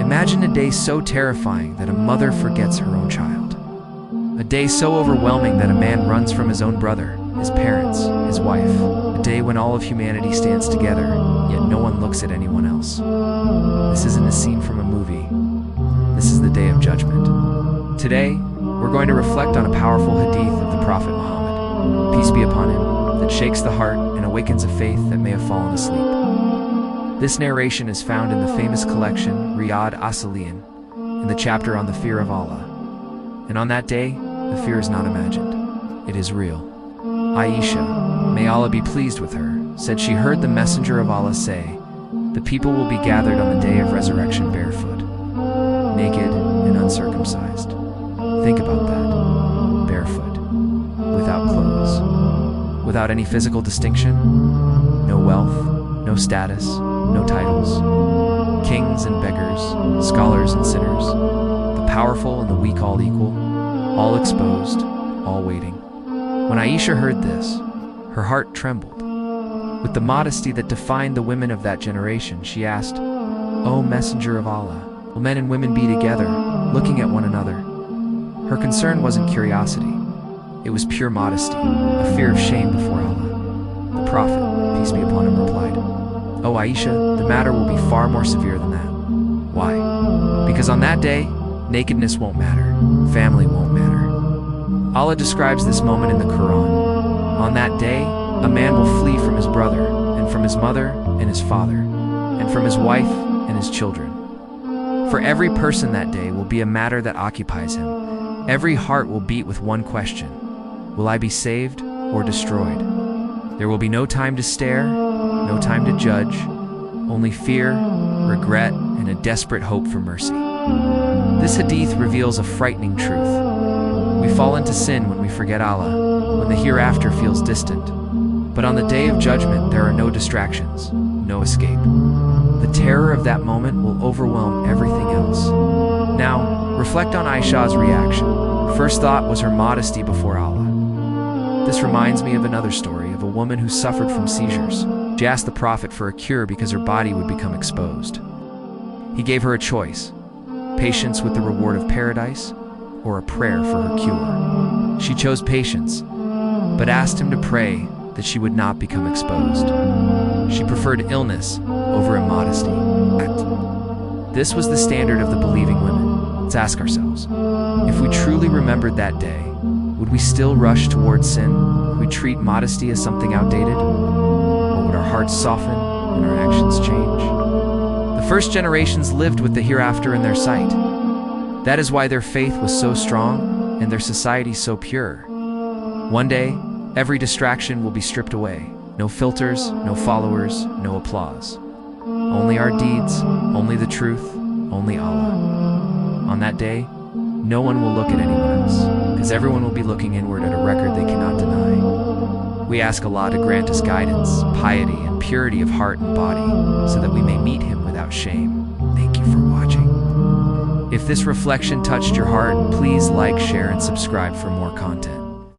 Imagine a day so terrifying that a mother forgets her own child. A day so overwhelming that a man runs from his own brother, his parents, his wife. A day when all of humanity stands together, yet no one looks at anyone else. This isn't a scene from a movie. This is the day of judgment. Today, we're going to reflect on a powerful hadith of the Prophet Muhammad, peace be upon him, that shakes the heart and awakens a faith that may have fallen asleep. This narration is found in the famous collection, Riyadh, as-Salihin, in the chapter on the fear of Allah. And on that day, the fear is not imagined. It is real. Aisha, may Allah be pleased with her, said she heard the Messenger of Allah say, "The people will be gathered on the day of resurrection barefoot, naked and uncircumcised." Think about that. Barefoot, without clothes, without any physical distinction, no wealth, no status, no titles, kings and beggars, scholars and sinners, the powerful and the weak all equal, all exposed, all waiting. When Aisha heard this, her heart trembled. With the modesty that defined the women of that generation, she asked, "O Messenger of Allah, will men and women be together, looking at one another?" Her concern wasn't curiosity. It was pure modesty, a fear of shame before Allah. The Prophet, peace be upon him, replied, "O Aisha, the matter will be far more severe than that." Why? Because on that day, nakedness won't matter, family won't matter. Allah describes this moment in the Quran. On that day, a man will flee from his brother, and from his mother and his father, and from his wife and his children. For every person that day will be a matter that occupies him. Every heart will beat with one question: will I be saved or destroyed? There will be no time to stare, no time to judge, only fear, regret, and a desperate hope for mercy. This hadith reveals a frightening truth. We fall into sin when we forget Allah, when the hereafter feels distant. But on the day of judgment, there are no distractions, no escape. The terror of that moment will overwhelm everything else. Now, reflect on Aisha's reaction. First thought was her modesty before Allah. This reminds me of another story of a woman who suffered from seizures. She asked the Prophet for a cure because her body would become exposed. He gave her a choice: patience with the reward of paradise, or a prayer for her cure. She chose patience, but asked him to pray that she would not become exposed. She preferred illness over immodesty. This was the standard of the believing women. Let's ask ourselves, if we truly remembered that day, would we still rush towards sin? Would we treat modesty as something outdated? Or would our hearts soften and our actions change? The first generations lived with the hereafter in their sight. That is why their faith was so strong and their society so pure. One day, every distraction will be stripped away. No filters, no followers, no applause. Only our deeds, only the truth, only Allah. On that day, no one will look at anyone else, because everyone will be looking inward at a record they cannot deny. We ask Allah to grant us guidance, piety, and purity of heart and body, so that we may meet Him without shame. Thank you for watching. If this reflection touched your heart, please like, share, and subscribe for more content.